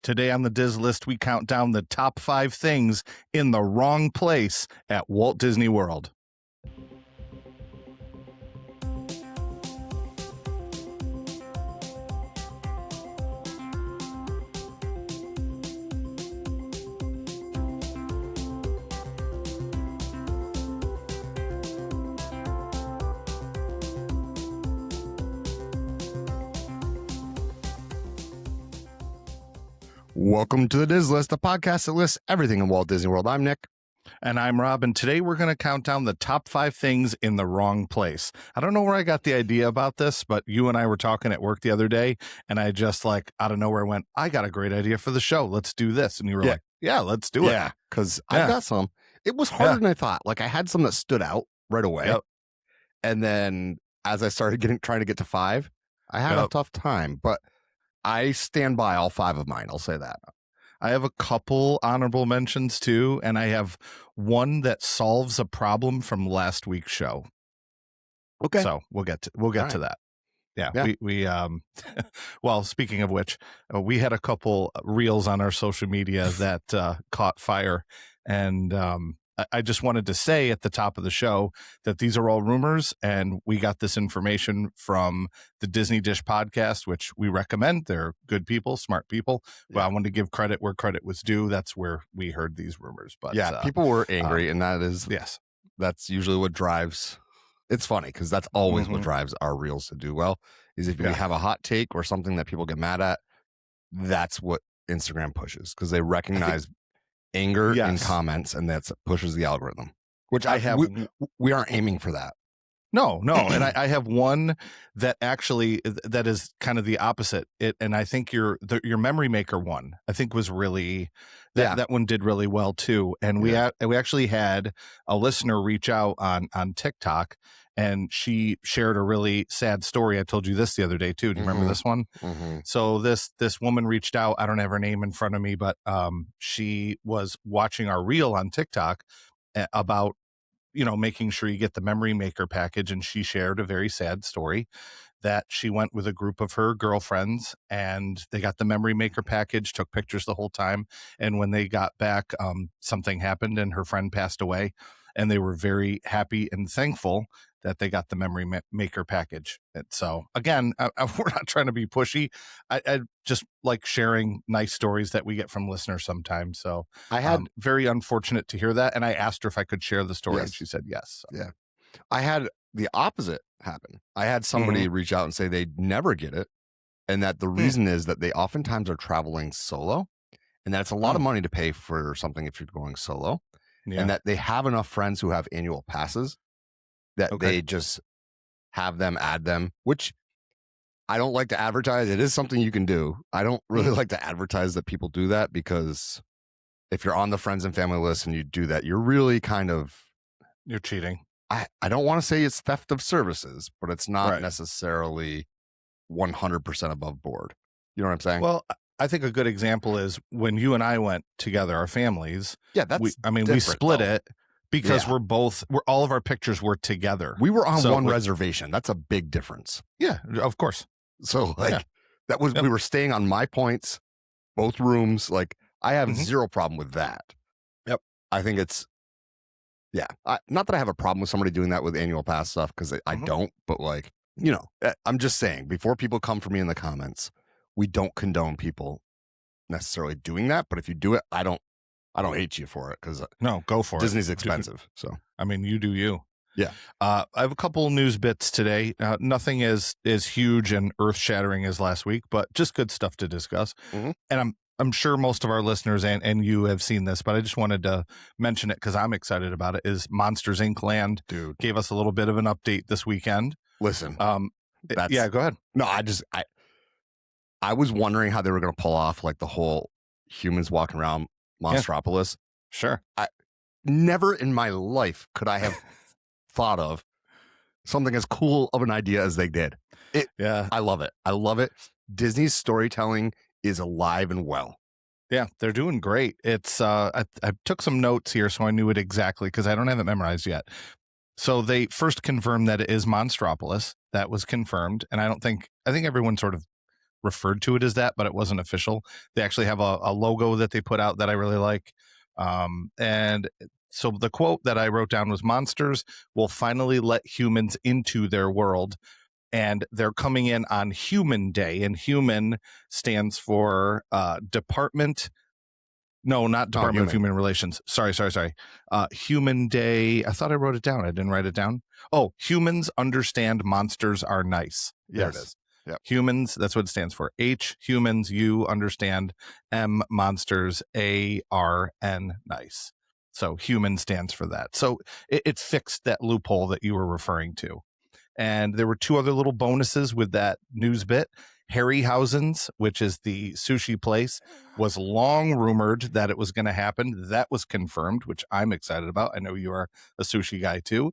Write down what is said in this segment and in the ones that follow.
Today on the Diz List, we count down the top 5 things in the wrong place at Walt Disney World. Welcome to the Diz List, a podcast that lists everything in Walt Disney World. I'm Nick. And I'm Rob, and today we're going to count down the top 5 things in the wrong place. I don't know where I got the idea about this, but you and I were talking at work the other day, and I just out of nowhere went, I got a great idea for the show. Let's do this. And you were like, yeah, let's do it. Yeah, because I got some. It was harder than I thought. I had some that stood out right away. Yep. And then as I started trying to get to 5, I had a tough time, but I stand by all 5 of mine. I'll say that. I have a couple honorable mentions too, and I have one that solves a problem from last week's show. Okay. So we'll get to that. Yeah. We well, speaking of which, we had a couple reels on our social media that caught fire, and I just wanted to say at the top of the show that these are all rumors, and we got this information from the Disney Dish podcast, which we recommend. They're good people, smart people. Yeah. Well, I wanted to give credit where credit was due. That's where we heard these rumors. But people were angry, and that's usually what drives. It's funny because that's always what drives our reels to do well. Is if you have a hot take or something that people get mad at, that's what Instagram pushes because they recognize anger in comments, and that pushes the algorithm, which we aren't aiming for that. No. And I have one that actually that is kind of the opposite. And I think your Memory Maker one, I think was really that one did really well too. And we actually had a listener reach out on TikTok, and she shared a really sad story. I told you this the other day too. Do you remember this one? Mm-hmm. So this woman reached out. I don't have her name in front of me, but she was watching our reel on TikTok about making sure you get the Memory Maker package. And she shared a very sad story that she went with a group of her girlfriends, and they got the Memory Maker package, took pictures the whole time. And when they got back, something happened and her friend passed away, and they were very happy and thankful that they got the Memory Maker package. And so again, we're not trying to be pushy. I just like sharing nice stories that we get from listeners sometimes. So I had very unfortunate to hear that. And I asked her if I could share the story, and she said yes. So. Yeah. I had the opposite happen. I had somebody reach out and say they'd never get it. And that the reason is that they oftentimes are traveling solo, and that's a lot of money to pay for something if you're going solo. Yeah. And that they have enough friends who have annual passes that they just have them add them, which I don't like to advertise. It is something you can do. I don't really like to advertise that people do that, because if you're on the friends and family list and you do that, you're really you're cheating. I don't want to say it's theft of services, but it's not necessarily 100% above board. You know what I'm saying? Well, I think a good example is when you and I went together, our families. Yeah, we split it. Because all of our pictures were together. We were on one reservation. That's a big difference. Yeah, of course. So that was, we were staying on my points, both rooms. I have zero problem with that. Yep. I think it's, not that I have a problem with somebody doing that with annual pass stuff, because I don't, but I'm just saying, before people come for me in the comments, we don't condone people necessarily doing that. But if you do it, I don't hate you for it, because no, go for Disney's expensive. So you do you. Yeah. I have a couple news bits today. Nothing as huge and earth shattering as last week, but just good stuff to discuss. And I'm sure most of our listeners and you have seen this, but I just wanted to mention it because I'm excited about it. Is Monsters Inc. Land gave us a little bit of an update this weekend. Listen, go ahead. No, I was wondering how they were going to pull off the whole humans walking around Monstropolis. Sure. I never in my life could I have thought of something as cool of an idea as they did. I love it. I love it. Disney's storytelling is alive and well. Yeah, they're doing great. It's I took some notes here so I knew it exactly, because I don't have it memorized yet. So they first confirmed that it is Monstropolis. That was confirmed, and I think everyone sort of referred to it as that, but it wasn't official. They actually have a logo that they put out that I really like. And so the quote that I wrote down was, "Monsters will finally let humans into their world, and they're coming in on Human Day." And human stands for Department. No, not Department of Human Relations. Sorry. Human Day. I thought I wrote it down. I didn't write it down. Oh, humans understand monsters are nice. There it is. Yep. Humans, that's what it stands for. H, humans, U, understand. M, monsters. A, R, N, nice. So human stands for that. So it fixed that loophole that you were referring to. And there were two other little bonuses with that news bit. Harryhausen's, which is the sushi place, was long rumored that it was going to happen. That was confirmed, which I'm excited about. I know you are a sushi guy too.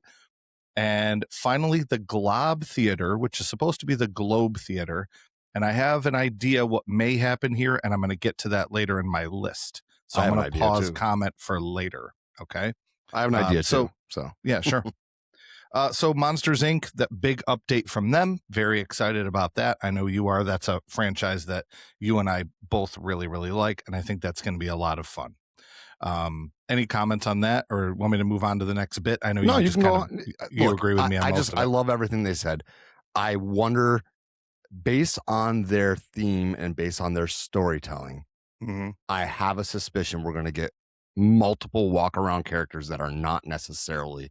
And finally, the Globe Theater, which is supposed to be the Globe Theater. And I have an idea what may happen here, and I'm going to get to that later in my list. So I'm going to pause comment for later. Okay. I have an idea too. So yeah, sure. So Monsters, Inc., that big update from them. Very excited about that. I know you are. That's a franchise that you and I both really, really like. And I think that's going to be a lot of fun. Any comments on that, or want me to move on to the next bit? I know you can go on. You agree with me on most of it. I love everything they said. I wonder, based on their theme and based on their storytelling, I have a suspicion we're going to get multiple walk around characters that are not necessarily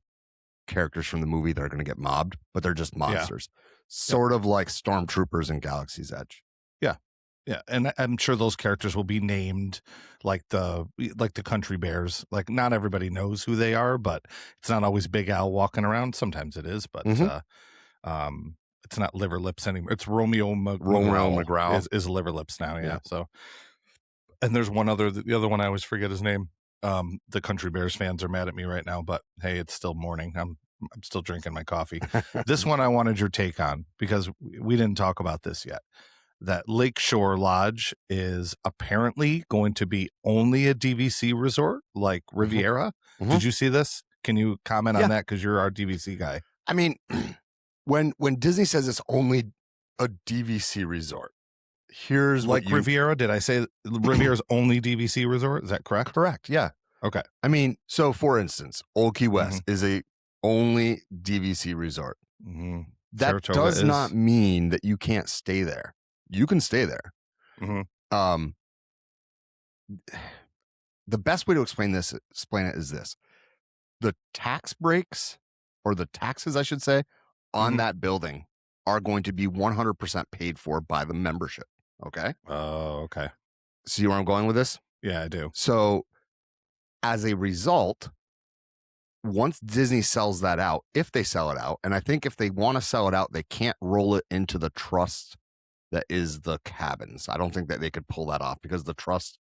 characters from the movie that are going to get mobbed, but they're just monsters. Sort of like stormtroopers in Galaxy's Edge. Yeah, and I'm sure those characters will be named like the country bears. Like, not everybody knows who they are, but it's not always Big Al walking around. Sometimes it is, but it's not Liver Lips anymore. It's Romeo McGraw is Liver Lips now. Yeah. So, and there's one other, the other one I always forget his name. The country bears fans are mad at me right now, but hey, it's still morning. I'm still drinking my coffee. This one I wanted your take on because we didn't talk about this yet. That Lakeshore Lodge is apparently going to be only a DVC resort like Riviera. Did you see this? Can you comment on that? Because you're our DVC guy. I mean, when Disney says it's only a DVC resort, here's like Riviera. Did I say Riviera's only DVC resort? Is that correct? Correct. Yeah. Okay. I mean, so for instance, Old Key West is a only DVC resort. That Saratoga does not mean that you can't stay there. You can stay there. The best way to explain it is this: the tax breaks, or the taxes, I should say, on that building are going to be 100% paid for by the membership. Okay. Oh, okay. See where I'm going with this? Yeah, I do. So, as a result, once Disney sells that out, if they sell it out, and I think if they want to sell it out, they can't roll it into the trust that is the cabins. I don't think that they could pull that off because the trust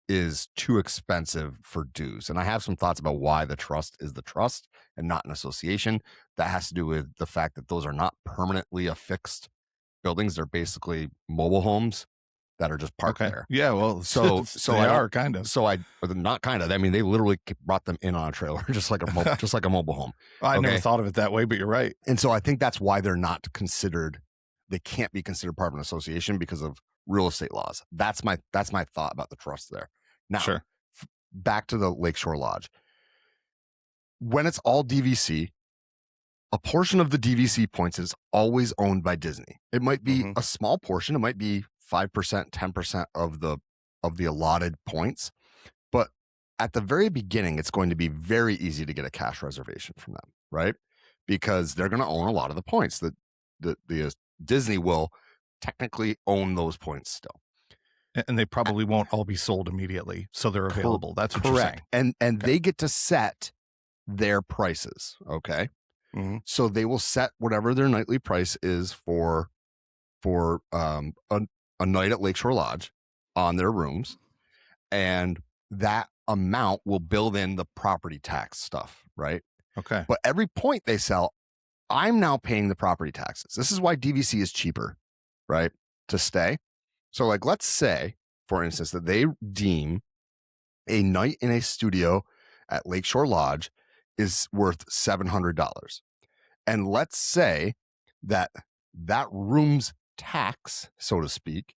is too expensive for dues. And I have some thoughts about why the trust is the trust and not an association. That has to do with the fact that those are not permanently affixed buildings. They're basically mobile homes that are just parked there. Yeah, well, so they are kind of. Not kind of. I mean, they literally brought them in on a trailer, just like a mobile home. I never thought of it that way, but you're right. And so I think that's why they're not considered. They can't be considered part of an association because of real estate laws. That's my thought about the trust there. Now, back to the Lakeshore Lodge. When it's all DVC, a portion of the DVC points is always owned by Disney. It might be a small portion. It might be 5%, 10% of the allotted points. But at the very beginning, it's going to be very easy to get a cash reservation from them, right? Because they're going to own a lot of the points. The Disney will technically own those points still. And they probably won't all be sold immediately, so they're available. That's what you're saying. And they get to set their prices, okay? So they will set whatever their nightly price is for a night at Lakeshore Lodge on their rooms, and that amount will build in the property tax stuff, right? Okay. But every point they sell, I'm now paying the property taxes. This is why DVC is cheaper, right, to stay. So, like, let's say, for instance, that they deem a night in a studio at Lakeshore Lodge is worth $700. And let's say that room's tax, so to speak,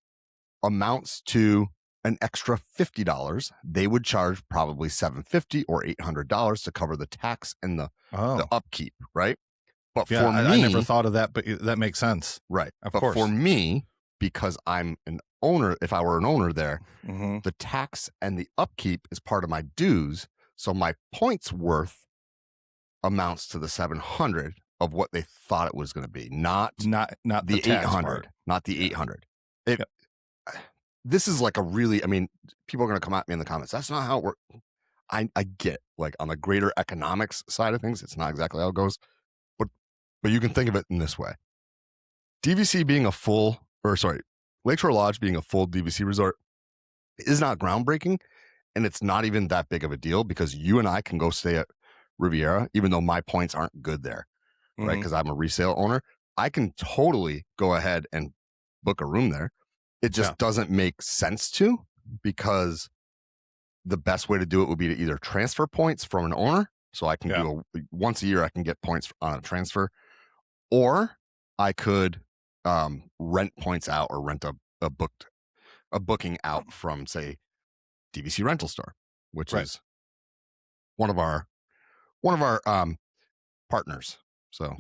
amounts to an extra $50. They would charge probably $750 or $800 to cover the tax and the upkeep, right? But yeah, I never thought of that, but that makes sense. Right. Of but course. For me, because I'm an owner, if I were an owner there, the tax and the upkeep is part of my dues. So my points worth amounts to the 700 of what they thought it was going to be, not the 800, not the 800. This is like a really, I mean, people are going to come at me in the comments. That's not how it works. I get it. Like on the greater economics side of things, it's not exactly how it goes. But you can think of it in this way. DVC being Lakeshore Lodge being a full DVC resort is not groundbreaking, and it's not even that big of a deal because you and I can go stay at Riviera, even though my points aren't good there, right? Because I'm a resale owner. I can totally go ahead and book a room there. It just doesn't make sense to, because the best way to do it would be to either transfer points from an owner. So I can do once a year, I can get points on a transfer, or I could rent points out or rent a booking out from, say, DVC Rental Store, which is one of our partners. So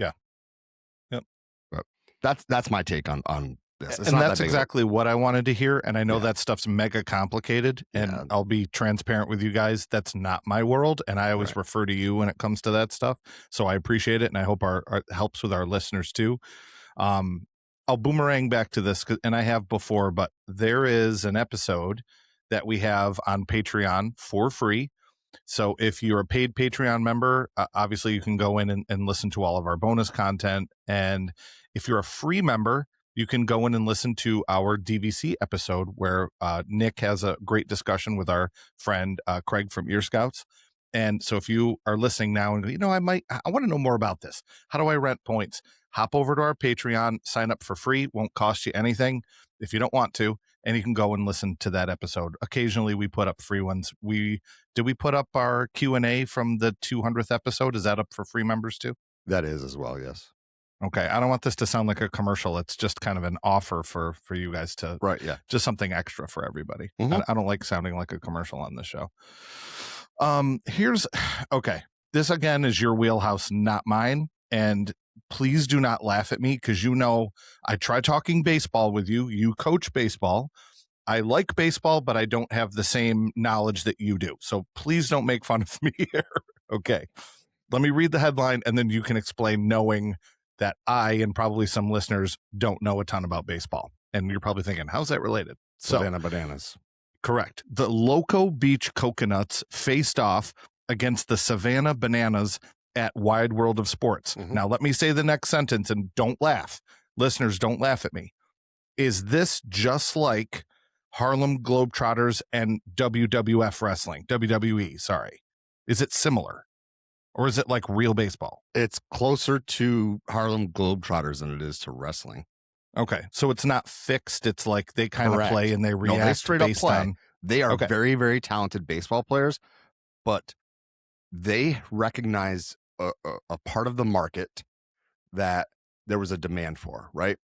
but that's my take on this. And that's exactly what I wanted to hear. And I know that stuff's mega complicated, and I'll be transparent with you guys. That's not my world. And I always refer to you when it comes to that stuff. So I appreciate it. And I hope our helps with our listeners too. I'll boomerang back to this, and I have before, but there is an episode that we have on Patreon for free. So if you're a paid Patreon member, obviously you can go in and listen to all of our bonus content. And if you're a free member, you can go in and listen to our DVC episode where Nick has a great discussion with our friend Craig from Ear Scouts. And so if you are listening now and I want to know more about this. How do I rent points? Hop over to our Patreon, sign up for free. Won't cost you anything if you don't want to. And you can go and listen to that episode. Occasionally we put up free ones. Did we put up our Q&A from the 200th episode? Is that up for free members too? That is as well, yes. Okay. I don't want this to sound like a commercial. It's just kind of an offer for you guys to, just something extra for everybody. I don't like sounding like a commercial on this show. This again is your wheelhouse, not mine. And please do not laugh at me, because I try talking baseball with you. You coach baseball. I like baseball, but I don't have the same knowledge that you do. So please don't make fun of me here. Okay. Let me read the headline, and then you can explain, knowing that I and probably some listeners don't know a ton about baseball. And you're probably thinking, how's that related? Savannah Bananas. Correct. The Loco Beach Coconuts faced off against the Savannah Bananas at Wide World of Sports. Now, let me say the next sentence, and don't laugh. Listeners, don't laugh at me. Is this just like Harlem Globetrotters and WWF wrestling? WWE, sorry. Is it similar? Or is it like real baseball? It's closer to Harlem Globetrotters than it is to wrestling. Okay. So it's not fixed. It's like they kind of play and they react they straight based up play. on. They are very, very talented baseball players, but they recognize a part of the market that there was a demand for, right?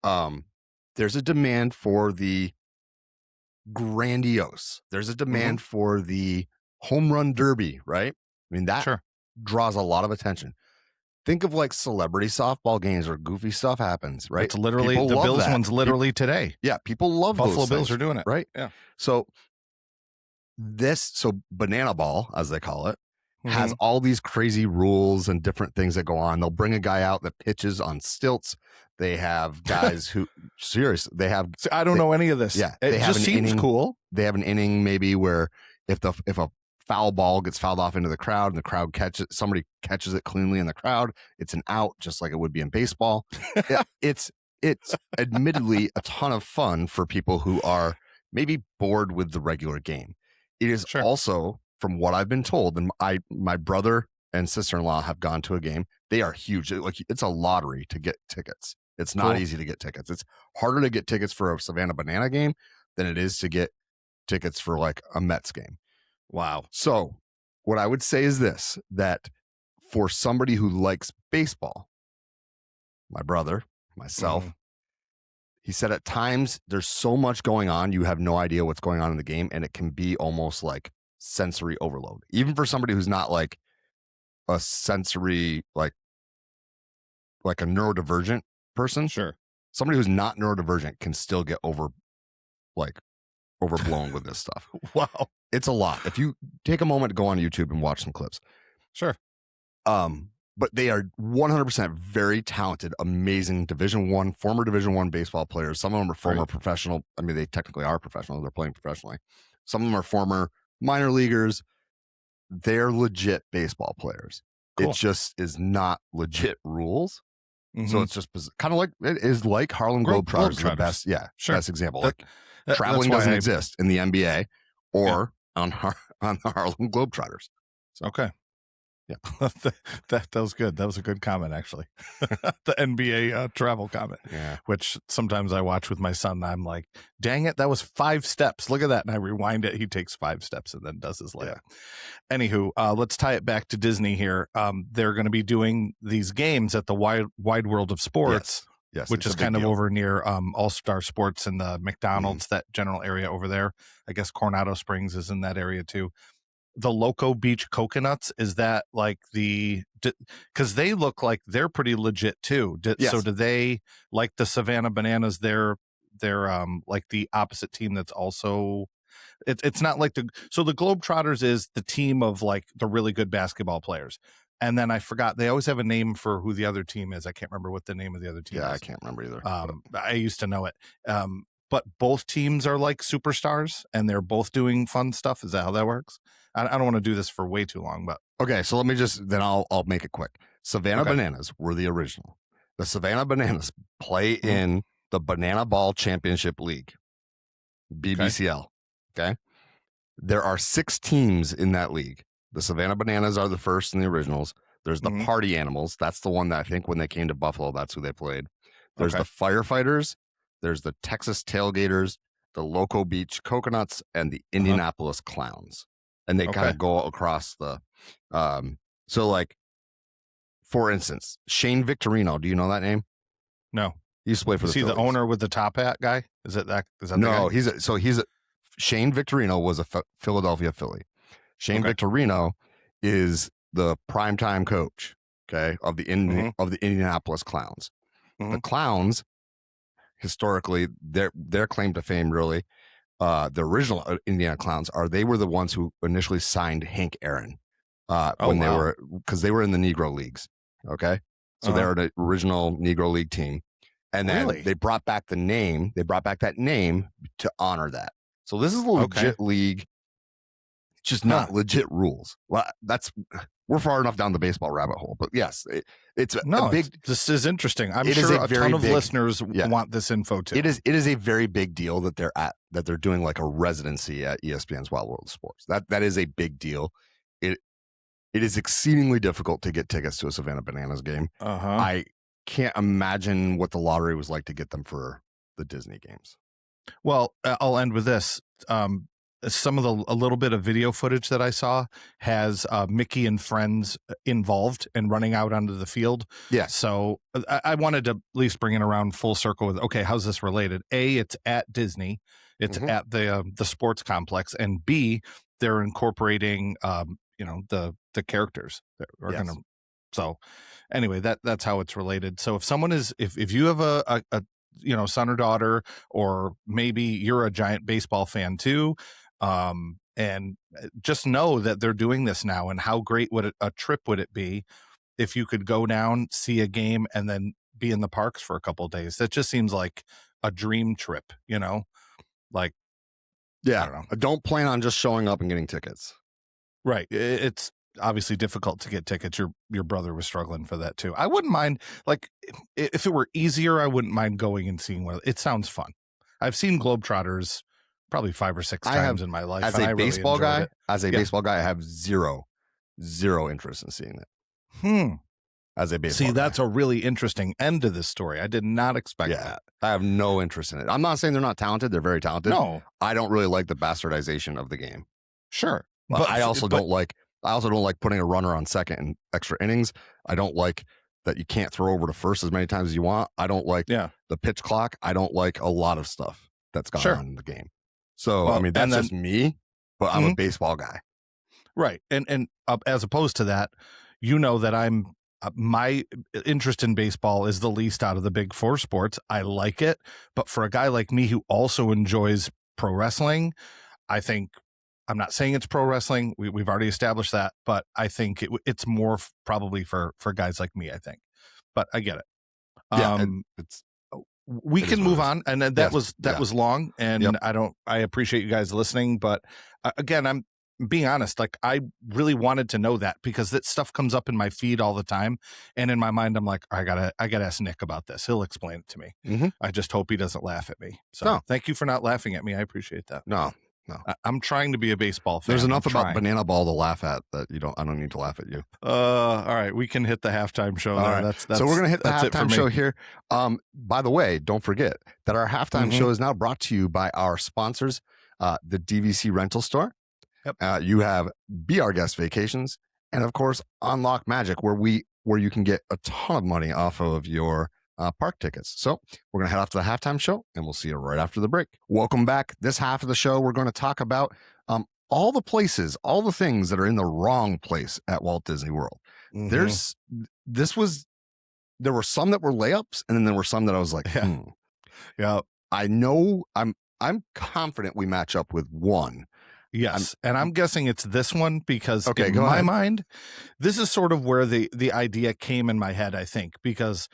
There's a demand for the grandiose. There's a demand for the home run derby, right? I mean, that draws a lot of attention. Think of like celebrity softball games where goofy stuff happens, right? It's literally the Bills one's literally today. Yeah, people love Buffalo those Bills things, are doing it, right? Yeah. So Banana Ball, as they call it, has all these crazy rules and different things that go on. They'll bring a guy out that pitches on stilts. They have guys who I don't know any of this. Yeah, it just seems cool. They have an inning maybe where if a foul ball gets fouled off into the crowd and the crowd somebody catches it cleanly in the crowd, it's an out, just like it would be in baseball. It's admittedly a ton of fun for people who are maybe bored with the regular game. It is also, from what I've been told, and my brother and sister-in-law have gone to a game. They are huge. Like, it's a lottery to get tickets. It's not easy to get tickets. It's harder to get tickets for a Savannah Banana game than it is to get tickets for like a Mets game. Wow. So what I would say is this, that for somebody who likes baseball, my brother, myself, He said at times there's so much going on, you have no idea what's going on in the game, and it can be almost like sensory overload, even for somebody who's not like a sensory like a neurodivergent person. Sure. Somebody who's not neurodivergent can still get overblown with this stuff. Wow. It's a lot. If you take a moment to go on YouTube and watch some clips. Sure. But they are 100% very talented, amazing former Division I baseball players. Some of them are former professional. I mean, they technically are professional. They're playing professionally. Some of them are former minor leaguers. They're legit baseball players. Cool. It just is not legit rules. Mm-hmm. So it's just kind of like, it is like Harlem Globetrotters. The best, best example. Traveling doesn't exist in the NBA or on the Harlem Globetrotters. So. Okay. Yeah, that was good. That was a good comment, actually. The NBA travel comment, which sometimes I watch with my son. And I'm like, dang it, that was 5 steps. Look at that. And I rewind it. He takes 5 steps and then does his layup. Yeah. Anywho, let's tie it back to Disney here. They're going to be doing these games at the Wide World of Sports, yes, which is kind of over near All-Star Sports and the McDonald's, that general area over there. I guess Coronado Springs is in that area too. The Loco Beach Coconuts, is that like because they look like they're pretty legit too. Yes. So do they, like the Savannah Bananas, they're like the opposite team that's also, it's not like the Globetrotters is the team of like the really good basketball players. And then I forgot, they always have a name for who the other team is. I can't remember what the name of the other team is. I can't remember either. I used to know it. But both teams are like superstars and they're both doing fun stuff. Is that how that works? I don't want to do this for way too long, but okay. So let me I'll make it quick. Savannah Bananas were the original. The Savannah Bananas play in the Banana Ball Championship League, BBCL. Okay. There are 6 teams in that league. The Savannah Bananas are the first and the originals. There's the Party Animals. That's the one that I think when they came to Buffalo, that's who they played. There's the Firefighters. There's the Texas Tailgaters, the Loco Beach Coconuts, and the Indianapolis Clowns. And they kind of go across the, so like, for instance, Shane Victorino. Do you know that name? No. He used to play for the Phillies. The owner with the top hat guy? Is that no, Shane Victorino was a Philadelphia Philly. Shane Victorino is the primetime coach, of the Indianapolis Clowns. The Clowns, historically, their claim to fame really, the original Indiana Clowns they were the ones who initially signed Hank Aaron because they were in the Negro Leagues. Okay. So they're the original Negro League team. And then they brought back the name. They brought back that name to honor that. So this is a legit league, just not legit rules. Well, we're far enough down the baseball rabbit hole, but yes, this is interesting. I'm sure a ton of listeners want this info too. It is a very big deal that they're doing like a residency at ESPN's Wild World of Sports. That is a big deal. It is exceedingly difficult to get tickets to a Savannah Bananas game. I can't imagine what the lottery was like to get them for the Disney games. Well, I'll end with this. Some of a little bit of video footage that I saw has Mickey and friends involved and running out onto the field. Yeah. So I wanted to at least bring it around full circle with, okay, how's this related? A, it's at Disney. It's at the sports complex. And B, they're incorporating, the characters that are going to. So anyway, that's how it's related. So if someone is, if you have a son or daughter, or maybe you're a giant baseball fan too, and just know that they're doing this now, and how great a trip would it be if you could go down, see a game, and then be in the parks for a couple of days. That just seems like a dream trip, like, I don't plan on just showing up and getting tickets. Right. It's obviously difficult to get tickets. Your brother was struggling for that too. I wouldn't mind, like, if it were easier, I wouldn't mind going and seeing one. It sounds fun. I've seen Globetrotters probably 5 or 6 times in my life. As a baseball guy, I have zero interest in seeing it. As a baseball guy. That's a really interesting end to this story. I did not expect that. I have no interest in it. I'm not saying they're not talented. They're very talented. No. I don't really like the bastardization of the game. Sure. But I also don't like putting a runner on second in extra innings. I don't like that you can't throw over to first as many times as you want. I don't like the pitch clock. I don't like a lot of stuff that's gone on in the game. So, I mean, that's just me, but I'm a baseball guy. Right. And as opposed to that, you know that I'm my interest in baseball is the least out of the big four sports. I like it. But for a guy like me who also enjoys pro wrestling, I think, I'm not saying it's pro wrestling. We've already established that, but I think it's more probably for guys like me, I think. But I get it. We can move on, and that was long, and I appreciate you guys listening, but again, I'm being honest, like I really wanted to know that because that stuff comes up in my feed all the time, and in my mind I'm like, I gotta ask Nick about this. He'll explain it to me. I just hope he doesn't laugh at me. So thank you for not laughing at me. I appreciate that. No. I'm trying to be a baseball fan. There's enough about Banana Ball to laugh at that I don't need to laugh at you. All right, we can hit the halftime show. All right. That's so we're gonna hit the halftime show here. By the way, don't forget that our halftime show is now brought to you by our sponsors, the DVC Rental Store. Yep. You have Be Our Guest Vacations, and of course Unlock Magic, where you can get a ton of money off of your park tickets. So we're going to head off to the halftime show, and we'll see you right after the break. Welcome back. This half of the show, we're going to talk about all the places, all the things that are in the wrong place at Walt Disney World. There were some that were layups, and then there were some that I was like, I know I'm confident we match up with one. Yes, and I'm guessing it's this one because in my mind, this is sort of where the idea came in my head, I think, because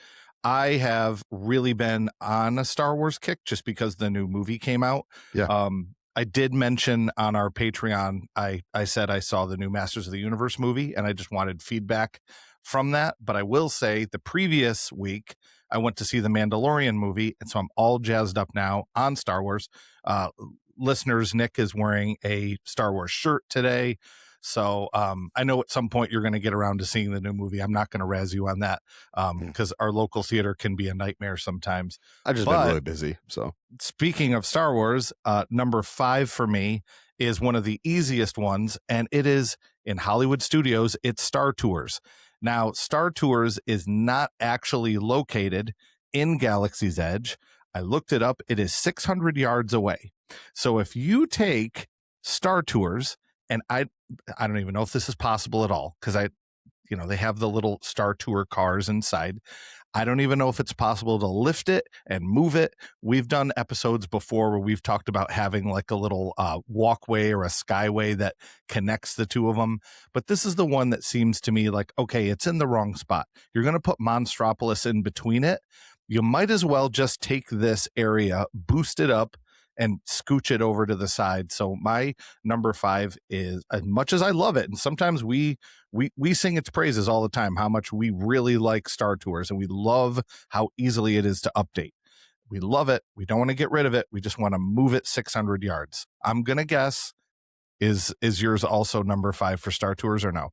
I have really been on a Star Wars kick just because the new movie came out. Yeah. I did mention on our Patreon, I said I saw the new Masters of the Universe movie, and I just wanted feedback from that. But I will say the previous week, I went to see the Mandalorian movie, and so I'm all jazzed up now on Star Wars. Listeners, Nick is wearing a Star Wars shirt today. So I know at some point you're going to get around to seeing the new movie. I'm not going to razz you on that because our local theater can be a nightmare sometimes. I've just been really busy. So speaking of Star Wars, number 5 for me is one of the easiest ones, and it is in Hollywood Studios. It's Star Tours. Now, Star Tours is not actually located in Galaxy's Edge. I looked it up. It is 600 yards away. So if you take Star Tours, and I don't even know if this is possible at all because they have the little Star Tour cars inside. I don't even know if it's possible to lift it and move it. We've done episodes before where we've talked about having like a little walkway or a skyway that connects the two of them. But this is the one that seems to me like, okay, it's in the wrong spot. You're going to put Monstropolis in between it. You might as well just take this area, boost it up, and scooch it over to the side. So my number 5 is, as much as I love it, and sometimes we sing its praises all the time, how much we really like Star Tours, and we love how easily it is to update. We love it. We don't want to get rid of it. We just want to move it 600 yards. I'm going to guess, is yours also number 5 for Star Tours or no?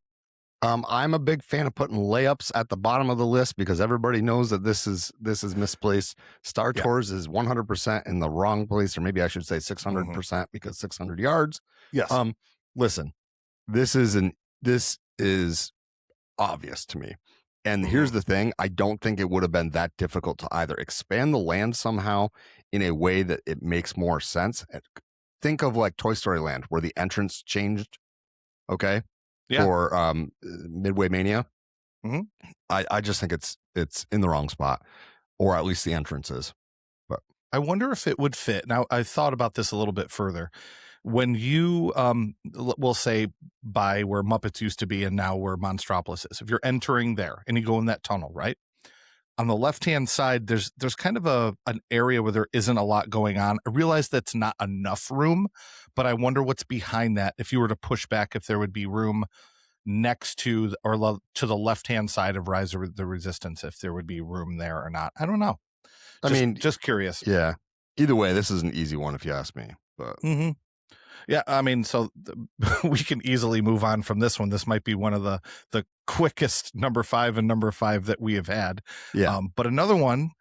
I'm a big fan of putting layups at the bottom of the list because everybody knows that this is misplaced. Star Tours is 100% in the wrong place, or maybe I should say 600% because 600 yards. Yes. Listen, this is obvious to me. And here's the thing. I don't think it would have been that difficult to either expand the land somehow in a way that it makes more sense. Think of like Toy Story Land where the entrance changed. Okay. Yeah. For Midway Mania. I just think it's in the wrong spot, or at least the entrance is. But I wonder if it would fit. Now, I thought about this a little bit further. When you, we'll say by where Muppets used to be and now where Monstropolis is, if you're entering there and you go in that tunnel, right? On the left-hand side, there's kind of an area where there isn't a lot going on. I realize that's not enough room, but I wonder what's behind that. If you were to push back, if there would be room next to or to the left-hand side of Rise of the Resistance, if there would be room there or not. I don't know. Just curious. Yeah. Either way, this is an easy one if you ask me. But yeah, I mean, so we can easily move on from this one. This might be one of the quickest number 5 and number 5 that we have had. Yeah. But another one,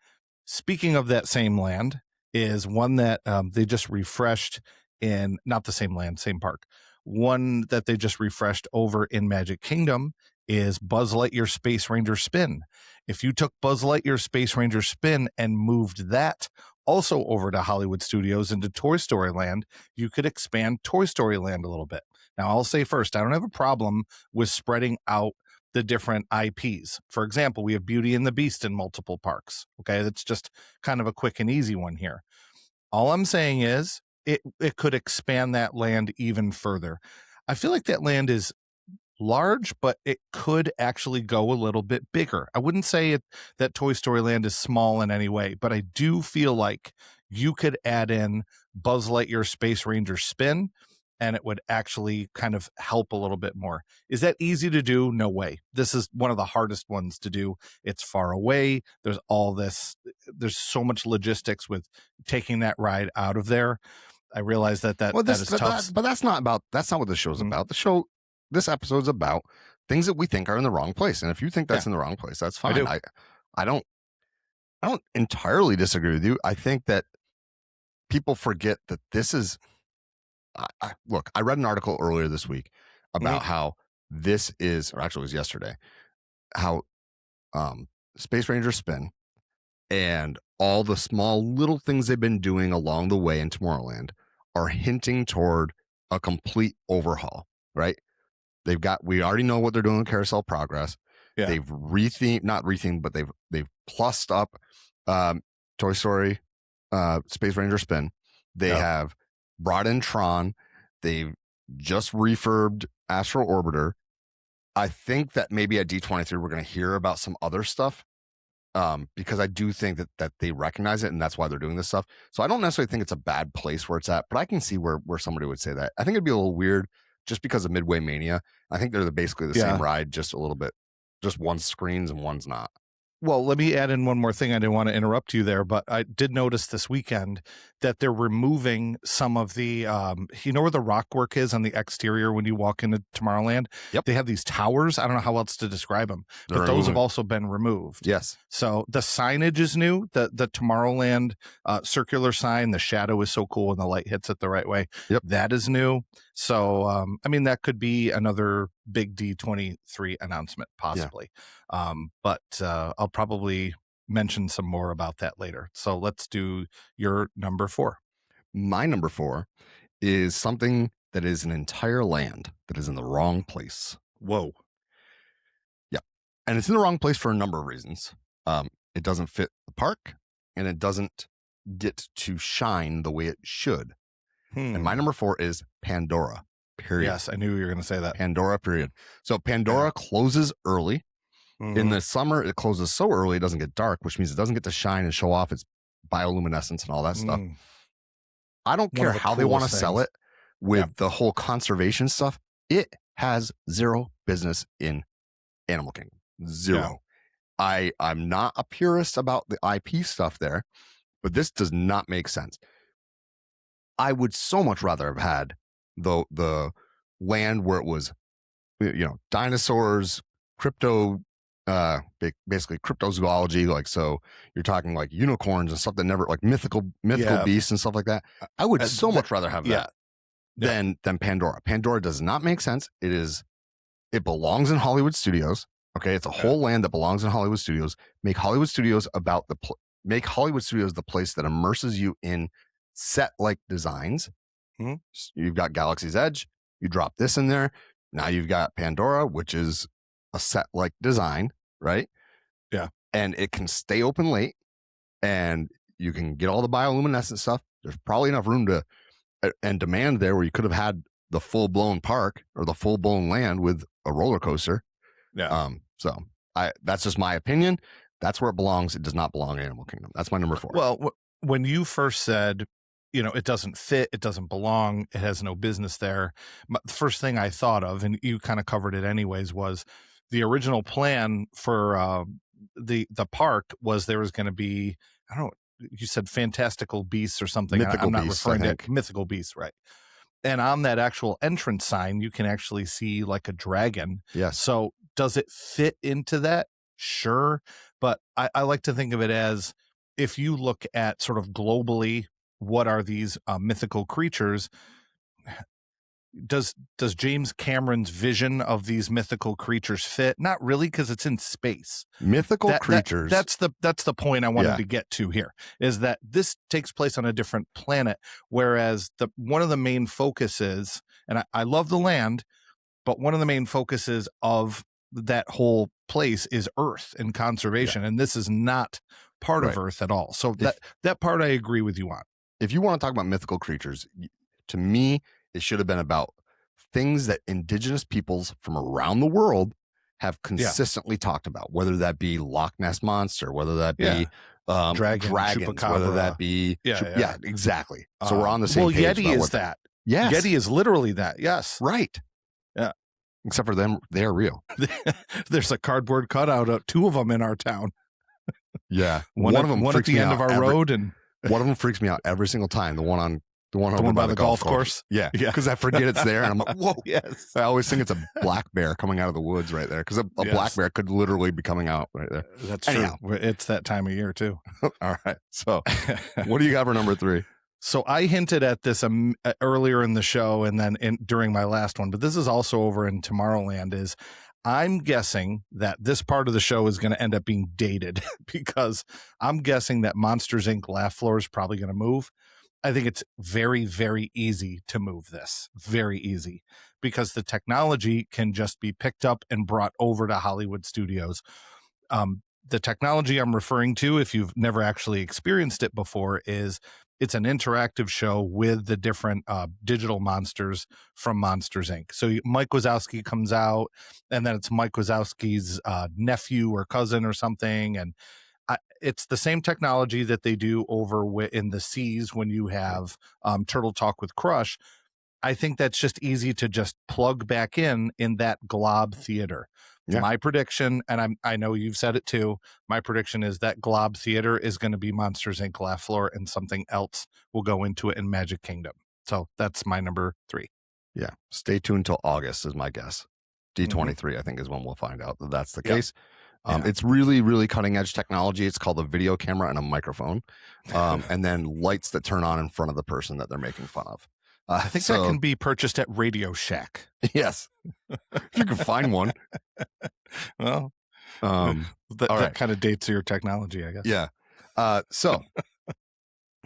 speaking of that same land, is one that they just refreshed in, not the same land, same park. one that they just refreshed over in Magic Kingdom is Buzz Lightyear Space Ranger Spin. If you took Buzz Lightyear Space Ranger Spin and moved that also over to Hollywood Studios into Toy Story Land, you could expand Toy Story Land a little bit. Now, I'll say first, I don't have a problem with spreading out the different IPs. For example, we have Beauty and the Beast in multiple parks. Okay, that's just kind of a quick and easy one here. All I'm saying is it could expand that land even further. I feel like that land is large, but it could actually go a little bit bigger. I wouldn't say that Toy Story Land is small in any way, but I do feel like you could add in Buzz Lightyear Space Ranger Spin, and it would actually kind of help a little bit more. Is that easy to do? No way. This is one of the hardest ones to do. It's far away. There's all this. There's so much logistics with taking that ride out of there. I realize that is tough. But that's not what the show's about. This episode's about things that we think are in the wrong place. And if you think that's in the wrong place, that's fine. I don't entirely disagree with you. I think that people forget that this is, look, I read an article earlier this week about how this is, or actually it was yesterday, how Space Ranger Spin and all the small little things they've been doing along the way in Tomorrowland are hinting toward a complete overhaul, right? We already know what they're doing with Carousel Progress. Yeah. They've not rethemed, but they've plussed up Toy Story Space Ranger Spin. They have brought in Tron. They've just refurbed Astro Orbiter. I think that maybe at D23 we're going to hear about some other stuff because I do think that they recognize it, and that's why they're doing this stuff. So I don't necessarily think it's a bad place where it's at, but I can see where somebody would say that. I think it'd be a little weird just because of Midway Mania. I think they're basically the same ride, just a little bit, just one's screens and one's not. Well, let me add in one more thing. I didn't want to interrupt you there, but I did notice this weekend that they're removing some of the, you know where the rock work is on the exterior when you walk into Tomorrowland? Yep. They have these towers. I don't know how else to describe them, but those have also been removed. Yes. So the signage is new. The Tomorrowland circular sign, the shadow is so cool when the light hits it the right way. Yep. That is new. So, I mean, that could be another big D23 announcement, possibly. Yeah. But I'll probably mention some more about that later. So let's do your number 4. My number 4 is something that is an entire land that is in the wrong place. Whoa. Yeah. And it's in the wrong place for a number of reasons. It doesn't fit the park, and it doesn't get to shine the way it should. And my number 4 is Pandora, period. Yes, I knew you were going to say that. Pandora, period. So Pandora closes early. In the summer, it closes so early it doesn't get dark, which means it doesn't get to shine and show off its bioluminescence and all that stuff. I don't care how they want to sell it with the whole conservation stuff. It has zero business in Animal Kingdom. Zero. Yeah. I'm not a purist about the IP stuff there, but this does not make sense. I would so much rather have had the land where it was, dinosaurs, basically cryptozoology, like, so you're talking like unicorns and stuff that never, like mythical beasts and stuff like that. I would so much rather have that than Pandora. Pandora does not make sense. It belongs in Hollywood Studios. Okay, it's a whole land that belongs in Hollywood Studios. Make Hollywood Studios the place that immerses you in set-like designs. You've got Galaxy's Edge. You drop this in there. Now you've got Pandora, which is a set-like design, right? Yeah. And it can stay open late, and you can get all the bioluminescent stuff. There's probably enough room and demand there where you could have had the full-blown park or the full-blown land with a roller coaster. Yeah. So that's just my opinion. That's where it belongs. It does not belong in Animal Kingdom. That's my number 4. Well, when you first said, it doesn't fit, it doesn't belong, it has no business there, the first thing I thought of, and you kind of covered it anyways, was the original plan for the park was there was going to be, I don't know, you said fantastical beasts or something. I'm not referring to mythical beasts, right? And on that actual entrance sign, you can actually see like a dragon. Yes. So does it fit into that? Sure. But I like to think of it as, if you look at sort of globally, what are these mythical creatures? does James Cameron's vision of these mythical creatures fit? Not really, because it's in space. Mythical creatures. That's the point I wanted to get to here, is that this takes place on a different planet, whereas one of the main focuses, and I love the land, but one of the main focuses of that whole place is Earth and conservation, and this is not part of Earth at all. So that part I agree with you on. If you want to talk about mythical creatures, to me, it should have been about things that indigenous peoples from around the world have consistently talked about, whether that be Loch Ness Monster, whether that be dragons, whether that be exactly. So we're on the same page. Yeti is that. Yes. Yeti is literally that. Yes. Right. Yeah. Except for them, they're real. There's a cardboard cutout of 2 of them in our town. Yeah. One of them at the end of our road, and one of them freaks me out every single time. The one by the golf course. Yeah. Because I forget it's there, and I'm like, whoa. Yes. I always think it's a black bear coming out of the woods right there, because a black bear could literally be coming out right there. That's true. It's that time of year too. All right. So what do you got for number 3? So I hinted at this earlier in the show, and then during my last one, but this is also over in Tomorrowland, is I'm guessing that this part of the show is going to end up being dated because I'm guessing that Monsters, Inc. laugh floor is probably going to move. I think it's very, very easy to move this. Very easy, because the technology can just be picked up and brought over to Hollywood studios. The technology I'm referring to, if you've never actually experienced it before, is it's an interactive show with the different digital monsters from Monsters, Inc. So Mike Wazowski comes out, and then it's Mike Wazowski's nephew or cousin or something. And it's the same technology that they do over in the seas when you have Turtle Talk with Crush. I think that's just easy to just plug back in that glob theater. Yeah. My prediction, and I know you've said it too, my prediction is that glob theater is going to be Monsters, Inc. laugh floor, and something else will go into it in Magic Kingdom. So that's my number 3. Yeah. Stay tuned till August is my guess. D23, I think, is when we'll find out that that's the case. It's really, really cutting edge technology. It's called a video camera and a microphone, and then lights that turn on in front of the person that they're making fun of. I think that can be purchased at Radio Shack. Yes. If you can find one. Well, that kind of dates your technology, I guess. Yeah. So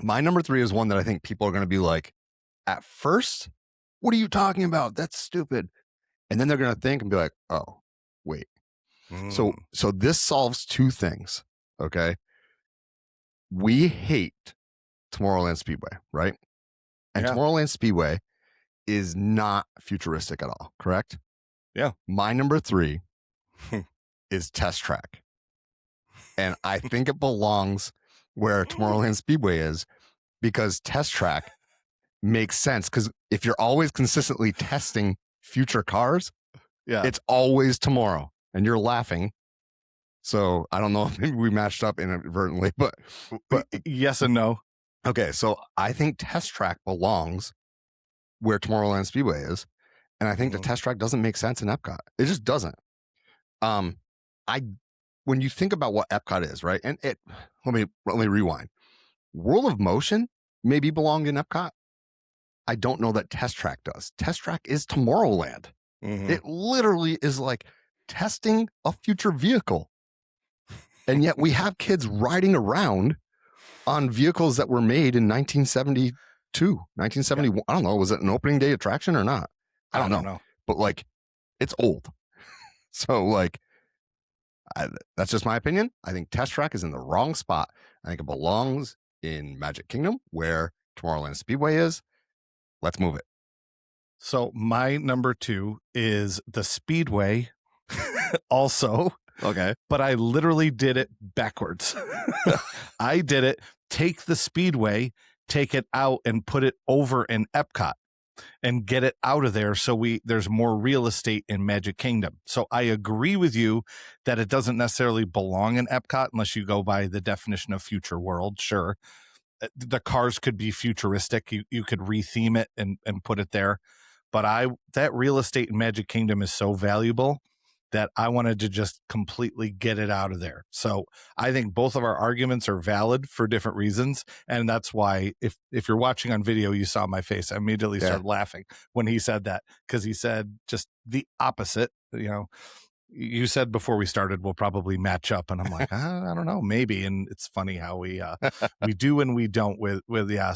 my number 3 is one that I think people are going to be like, at first, what are you talking about? That's stupid. And then they're going to think and be like, oh, wait. So this solves 2 things. Okay. We hate Tomorrowland Speedway, right? And Tomorrowland Speedway is not futuristic at all, correct? Yeah. My number 3 is Test Track. And I think it belongs where Tomorrowland Speedway is, because Test Track makes sense. Because if you're always consistently testing future cars, it's always tomorrow. And you're laughing. So I don't know if maybe we matched up inadvertently, but yes and no. Okay, so I think Test Track belongs where Tomorrowland Speedway is, and I think the Test Track doesn't make sense in Epcot. It just doesn't. When you think about what Epcot is, right? And let me rewind. World of Motion maybe belonged in Epcot. I don't know that Test Track does. Test Track is Tomorrowland. It literally is like testing a future vehicle, and yet we have kids riding around on vehicles that were made in 1972, 1971. I don't know. Was it an opening day attraction or not? I don't know. But like, it's old. So like, that's just my opinion. I think Test Track is in the wrong spot. I think it belongs in Magic Kingdom where Tomorrowland Speedway is. Let's move it. So my number 2 is the Speedway also. Okay. But I literally did it backwards. I did it, take the Speedway, take it out and put it over in Epcot and get it out of there so there's more real estate in Magic Kingdom. So I agree with you that it doesn't necessarily belong in Epcot unless you go by the definition of future world. Sure. The cars could be futuristic. You could retheme it and put it there. But that real estate in Magic Kingdom is so valuable that I wanted to just completely get it out of there. So I think both of our arguments are valid for different reasons. And that's why if you're watching on video, you saw my face. I immediately started laughing when he said that, because he said just the opposite. You said before we started, we'll probably match up. And I'm like, I don't know, maybe. And it's funny how we do and we don't with.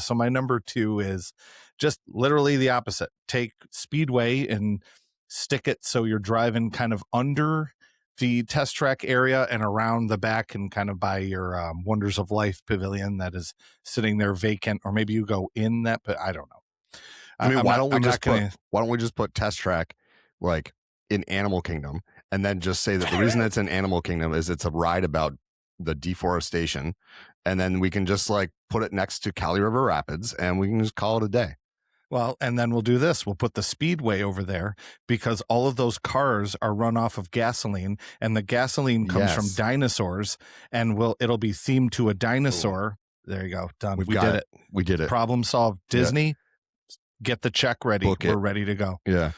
So my number 2 is just literally the opposite. Take Speedway and stick it so you're driving kind of under the test track area and around the back and kind of by your Wonders of Life pavilion that is sitting there vacant, or maybe you go in that, but I don't know. I mean, why don't we just put test track like in Animal Kingdom, and then just say that the reason it's in Animal Kingdom is it's a ride about the deforestation, and then we can just like put it next to Cali River Rapids and we can just call it a day. Well, and then we'll do this. We'll put the Speedway over there because all of those cars are run off of gasoline, and the gasoline comes from dinosaurs, and it'll be themed to a dinosaur. Ooh. There you go. Done. We did it. We did it. Problem solved. Disney, get the check ready. We're ready to go. Yeah.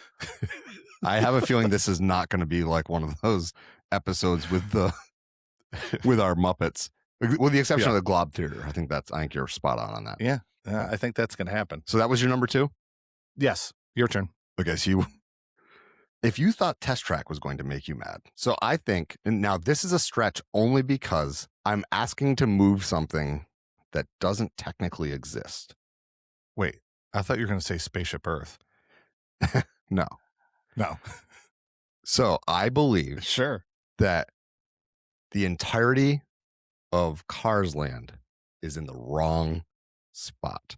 I have a feeling this is not going to be like one of those episodes with our Muppets, with the exception of the Glob Theater. I think you're spot on that. Yeah. I think that's going to happen. So that was your number 2? Yes. Your turn. Okay. So if you thought Test Track was going to make you mad. So I think, and now this is a stretch only because I'm asking to move something that doesn't technically exist. Wait, I thought you were going to say Spaceship Earth. No. So I believe that the entirety of Cars Land is in the wrong spot.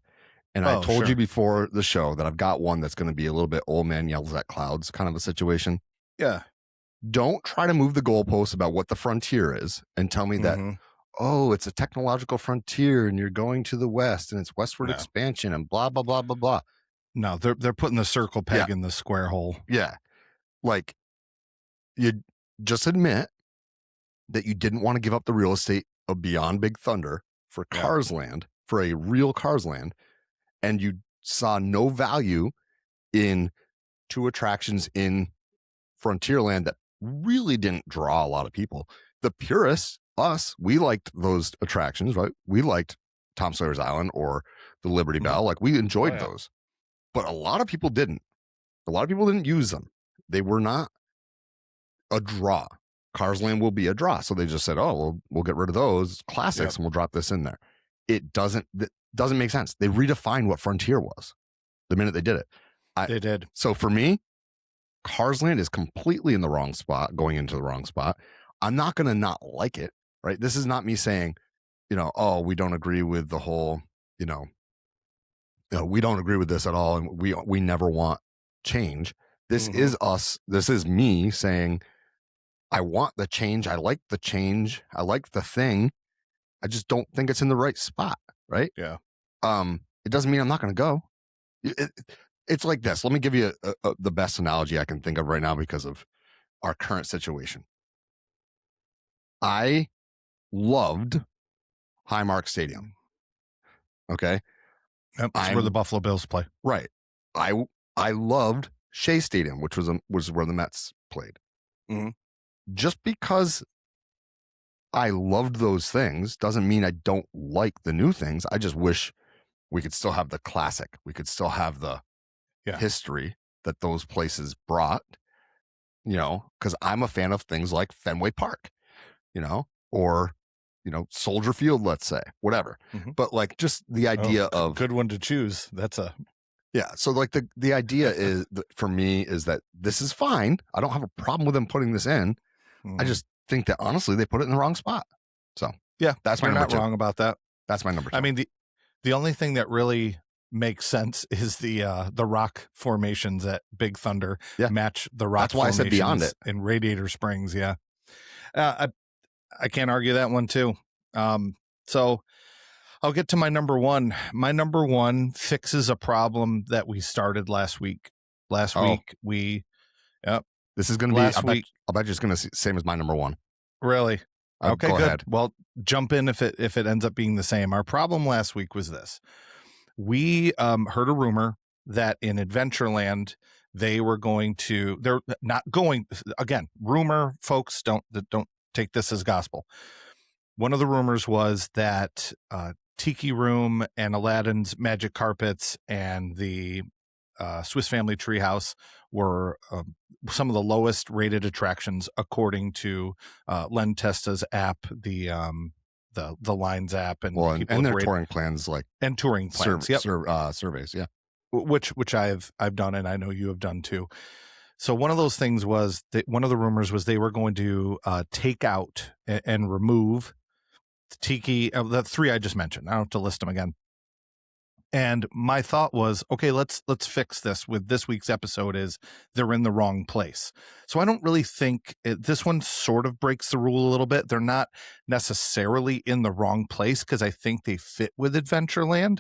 And I told you before the show that I've got one that's going to be a little bit old man yells at clouds kind of a situation. Yeah. Don't try to move the goalposts about what the frontier is and tell me that, it's a technological frontier and you're going to the west and it's westward expansion and blah, blah, blah, blah, blah. No, they're putting the circle peg in the square hole. Yeah. Like, you just admit that you didn't want to give up the real estate of Beyond Big Thunder for Cars Land, for a real Cars Land, and you saw no value in 2 attractions in Frontierland that really didn't draw a lot of people. The purists, us, we liked those attractions, right? We liked Tom Sawyer's Island or the Liberty Bell. Like, we enjoyed those. But a lot of people didn't. A lot of people didn't use them. They were not a draw. Cars Land will be a draw. So they just said, we'll get rid of those classics and we'll drop this in there. It doesn't make sense. They redefined what Frontier was the minute they did it. They did. So for me, Cars Land is completely in the wrong spot, going into the wrong spot. I'm not going to not like it, right? This is not me saying, we don't agree with the whole, we don't agree with this at all. And we never want change. This is us. This is me saying, I want the change. I like the change. I like the thing. I just don't think it's in the right spot. Right. Yeah. It doesn't mean I'm not going to go. It's like this. Let me give you the best analogy I can think of right now because of our current situation. I loved Highmark Stadium. Okay. Yep, that's where the Buffalo Bills play. Right. I loved Shea Stadium, which was where the Mets played. Mm-hmm. Just because I loved those things doesn't mean I don't like the new things. I just wish we could still have the classic. We could still have the history that those places brought, because I'm a fan of things like Fenway Park, or, Soldier Field, let's say, whatever. Mm-hmm. But like just the idea of good one to choose. So like the idea is for me is that this is fine. I don't have a problem with them putting this in. I just think that honestly they put it in the wrong spot. So that's my number 2. You're not wrong about that. That's my number 2. I mean, the only thing that really makes sense is the rock formations at Big Thunder match the rock. That's why I said Beyond it in Radiator Springs. Yeah, I can't argue that one too. So I'll get to my number 1. My number 1 fixes a problem that we started last week. Last week this is going to be. I'll bet you it's going to be same as my number 1. Really? Okay, go good. Ahead. Well, jump in if it ends up being the same. Our problem last week was this. We heard a rumor that in Adventureland They're not going, again, rumor, folks, don't take this as gospel. One of the rumors was that Tiki Room and Aladdin's Magic Carpets and the Swiss Family Treehouse were some of the lowest rated attractions according to Len Testa's app, the Lines app, and their touring plans, surveys, yeah, which I've done, and I know you have done too. So one of those things was that one of the rumors was they were going to take out and remove the Tiki, the three I just mentioned. I don't have to list them again. And my thought was, okay, let's fix this with this week's episode is they're in the wrong place. So I don't really think this one sort of breaks the rule a little bit. They're not necessarily in the wrong place because I think they fit with Adventureland,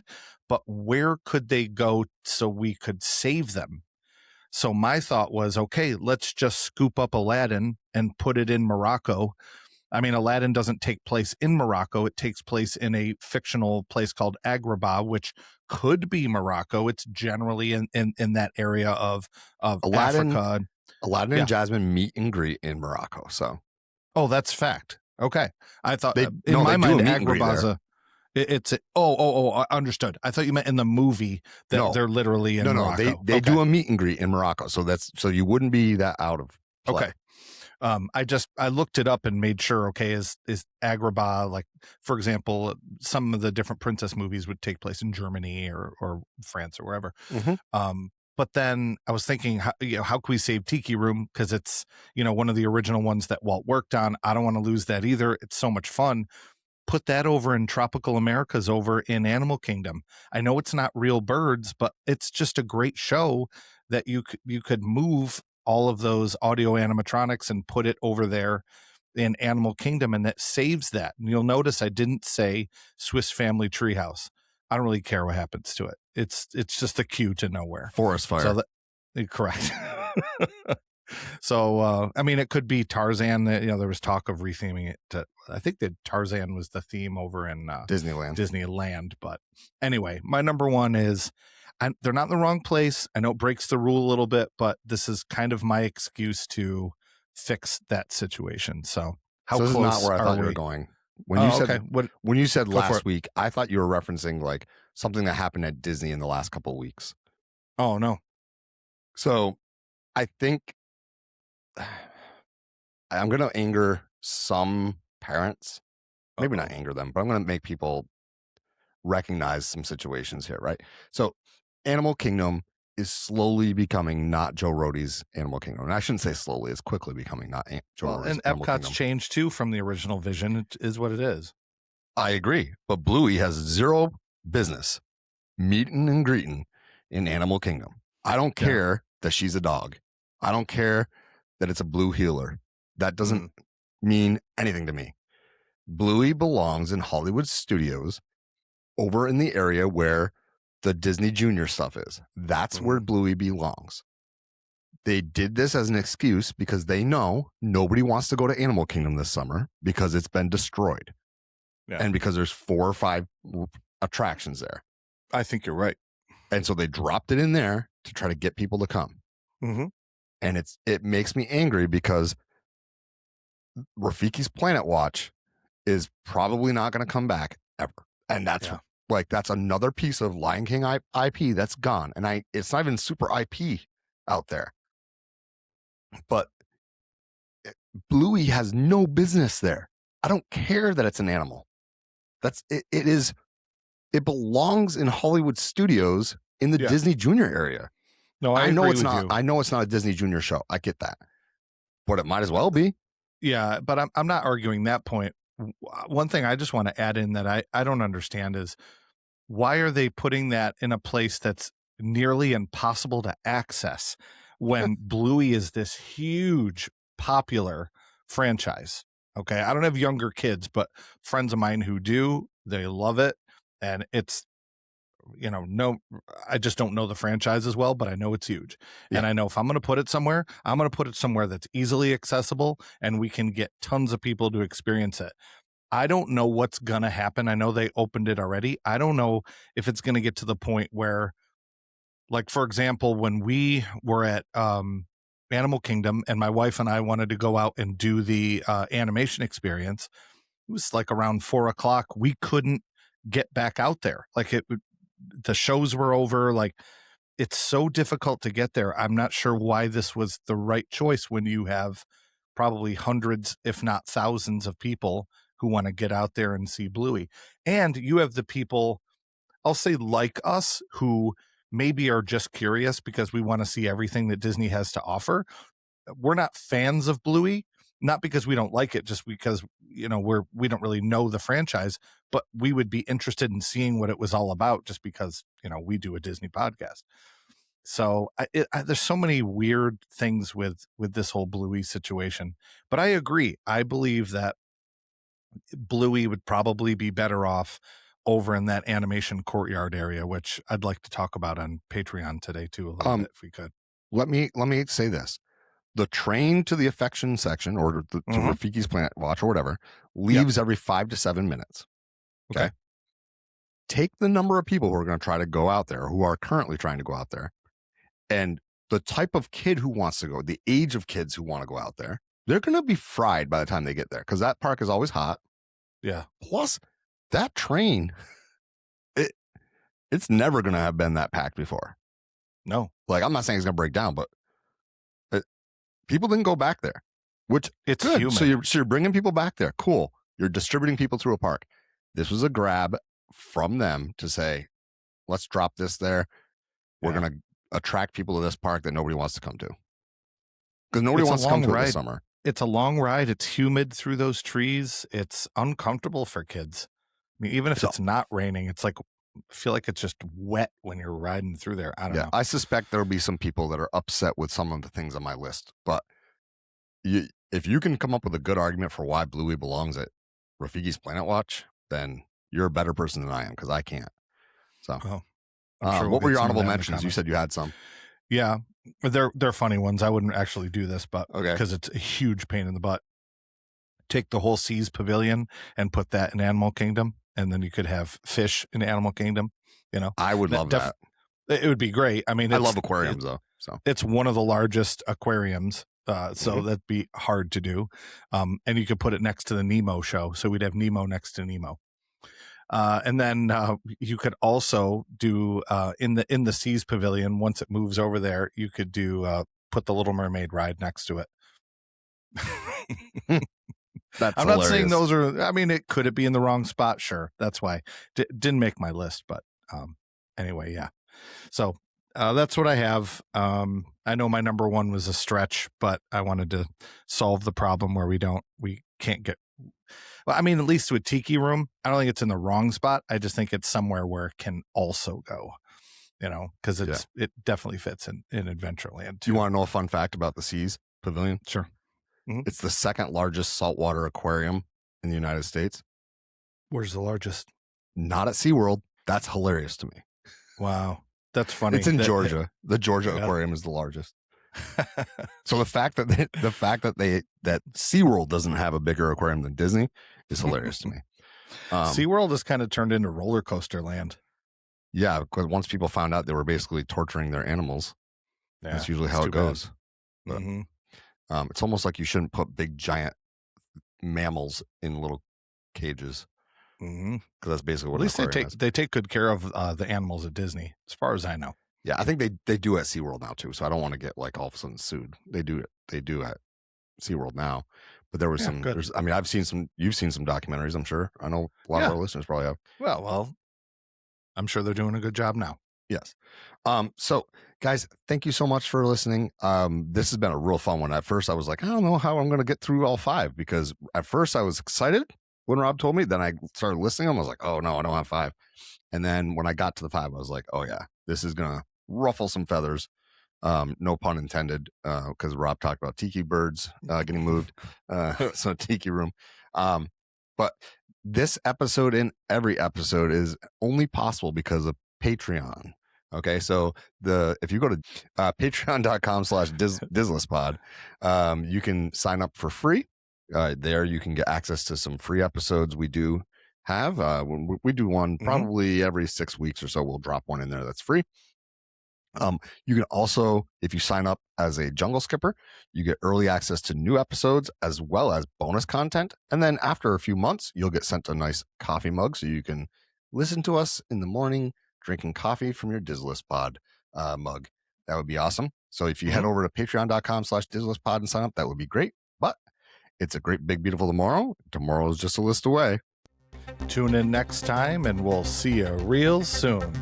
but where could they go so we could save them? So my thought was, okay, let's just scoop up Aladdin and put it in Morocco. I mean, Aladdin doesn't take place in Morocco. It takes place in a fictional place called Agrabah, which could be Morocco. It's generally in that area of Aladdin, Africa. Aladdin and Jasmine meet and greet in Morocco. So, that's fact. Okay, I thought in my mind Agrabah's understood. I thought you meant in the movie that they're literally in Morocco. No, they do a meet and greet in Morocco. So you wouldn't be that out of play. Okay. I looked it up and made sure, okay, is Agrabah, like, for example, some of the different princess movies would take place in Germany or France or wherever. Mm-hmm. But then I was thinking, how can we save Tiki Room? Because it's, one of the original ones that Walt worked on. I don't want to lose that either. It's so much fun. Put that over in Tropical Americas over in Animal Kingdom. I know it's not real birds, but it's just a great show that you could move all of those audio animatronics and put it over there in Animal Kingdom, and that saves that. And you'll notice I didn't say Swiss Family Treehouse. I don't really care what happens to it. It's just the queue to nowhere. Forest fire. So correct. So I mean, it could be Tarzan. There was talk of retheming it to. I think that Tarzan was the theme over in Disneyland. But anyway, my number one is. They're not in the wrong place. I know it breaks the rule a little bit, but this is kind of my excuse to fix that situation. So this is not where I thought you were going. When you said last week, I thought you were referencing like something that happened at Disney in the last couple of weeks. Oh, no. So I think I'm going to anger some parents. Maybe not anger them, but I'm going to make people recognize some situations here, right? So Animal Kingdom is slowly becoming not Joe Rohde's Animal Kingdom. And I shouldn't say slowly, it's quickly becoming not Joe Rohde's and Animal Epcot's Kingdom. changed too from the original vision. It is what it is. I agree. But Bluey has zero business meeting and greeting in Animal Kingdom. I don't care that she's a dog. I don't care that it's a blue heeler. That doesn't mean anything to me. Bluey belongs in Hollywood Studios over in the area where the Disney Junior stuff is. That's where Bluey belongs. They did this as an excuse because they know nobody wants to go to Animal Kingdom this summer because it's been destroyed. Yeah. And because there's 4 or 5 attractions there. I think you're right. And so they dropped it in there to try to get people to come. Mm-hmm. And it makes me angry because Rafiki's Planet Watch is probably not going to come back ever. And that's that's another piece of Lion King IP that's gone. And it's not even super IP out there. But Bluey has no business there. I don't care that it's an animal. It belongs in Hollywood Studios in the Disney Junior area. No, I know it's not. I know it's not a Disney Junior show. I get that. But it might as well be. Yeah, but I'm not arguing that point. One thing I just want to add in that I don't understand is why are they putting that in a place that's nearly impossible to access when Bluey is this huge, popular franchise? Okay, I don't have younger kids, but friends of mine who do, they love it. And it's, I just don't know the franchise as well, but I know it's huge. Yeah. And I know if I'm going to put it somewhere, I'm going to put it somewhere that's easily accessible and we can get tons of people to experience it. I don't know what's going to happen. I know they opened it already. I don't know if it's going to get to the point where Like, for example, when we were at Animal Kingdom and my wife and I wanted to go out and do the animation experience, it was like around 4:00. We couldn't get back out there. Like the shows were over. Like, it's so difficult to get there. I'm not sure why this was the right choice when you have probably hundreds, if not thousands of people who want to get out there and see Bluey. And you have the people, I'll say like us, who maybe are just curious because we want to see everything that Disney has to offer. We're not fans of Bluey, not because we don't like it, just because, we don't really know the franchise, but we would be interested in seeing what it was all about just because, we do a Disney podcast. So there's so many weird things with this whole Bluey situation, but I agree. I believe that Bluey would probably be better off over in that animation courtyard area, which I'd like to talk about on Patreon today too, a little bit, if we could. Let me say this. The train to the affection section or to Rafiki's Planet Watch or whatever leaves every 5 to 7 minutes. Okay. Take the number of people who are going to try to go out there, who are currently trying to go out there, and the type of kid who wants to go, the age of kids who want to go out there, they're going to be fried by the time they get there because that park is always hot. Yeah. Plus, that train, it's never going to have been that packed before. No. Like, I'm not saying it's going to break down, but people didn't go back there, which it's good. Human. So you're bringing people back there. Cool. You're distributing people through a park. This was a grab from them to say, let's drop this there. We're going to attract people to this park that nobody wants to come to. Because nobody wants to come to it this summer. It's a long ride. It's humid through those trees. It's uncomfortable for kids. I mean, even if it's not raining, it's like, I feel like it's just wet when you're riding through there. I don't know. I suspect there'll be some people that are upset with some of the things on my list. But if you can come up with a good argument for why Bluey belongs at Rafiki's Planet Watch, then you're a better person than I am because I can't. So, sure what were your honorable mentions? You said you had some. Yeah, they're funny ones. I wouldn't actually do this, but because it's a huge pain in the butt. Take the whole Seas Pavilion and put that in Animal Kingdom, and then you could have fish in Animal Kingdom. I would love that. It would be great. I mean, I love aquariums though. So it's one of the largest aquariums. So that'd be hard to do. And you could put it next to the Nemo show. So we'd have Nemo next to Nemo. And then you could also do in the Seas Pavilion, once it moves over there, you could do put the Little Mermaid ride next to it. I'm not saying those are, I mean, could it be in the wrong spot? Sure. That's why didn't make my list, but anyway, yeah. So that's what I have. I know my number one was a stretch, but I wanted to solve the problem where we can't get, well, I mean, at least with Tiki Room, I don't think it's in the wrong spot. I just think it's somewhere where it can also go, because it definitely fits in Adventureland too. Do you want to know a fun fact about the Seas Pavilion? Sure. Mm-hmm. It's the second largest saltwater aquarium in the United States. Where's the largest? Not at SeaWorld. That's hilarious to me. Wow. That's funny. It's in Georgia. The Georgia aquarium is the largest. So the fact that that SeaWorld doesn't have a bigger aquarium than Disney is hilarious to me. SeaWorld has kind of turned into roller coaster land. Yeah, because once people found out they were basically torturing their animals, that's usually how it goes. But, it's almost like you shouldn't put big giant mammals in little cages. Because that's basically what. At least they take good care of the animals at Disney, as far as I know. Yeah, I think they do at SeaWorld now too. So I don't want to get like all of a sudden sued. They do at SeaWorld now. But there was some. I mean, I've seen some. You've seen some documentaries. I'm sure. I know a lot of our listeners probably have. Well, I'm sure they're doing a good job now. Yes. So guys, thank you so much for listening. This has been a real fun one. At first, I was like, I don't know how I'm going to get through all 5 because at first I was excited when Rob told me. Then I started listening. I was like, oh no, I don't have 5. And then when I got to the 5, I was like, oh yeah, this is gonna ruffle some feathers. No pun intended, because Rob talked about tiki birds getting moved. So Tiki Room. But this episode and every episode is only possible because of Patreon. Okay, so if you go to patreon.com/Dislesspod, you can sign up for free. There you can get access to some free episodes we do have. We do one probably every 6 weeks or so. We'll drop one in there that's free. You can also, if you sign up as a Jungle Skipper, you get early access to new episodes as well as bonus content. And then after a few months, you'll get sent a nice coffee mug so you can listen to us in the morning drinking coffee from your Dizzless Pod mug. That would be awesome. So if you head over to patreon.com/DizzlessPod and sign up, that would be great. But it's a great, big, beautiful tomorrow. Tomorrow is just a list away. Tune in next time, and we'll see you real soon.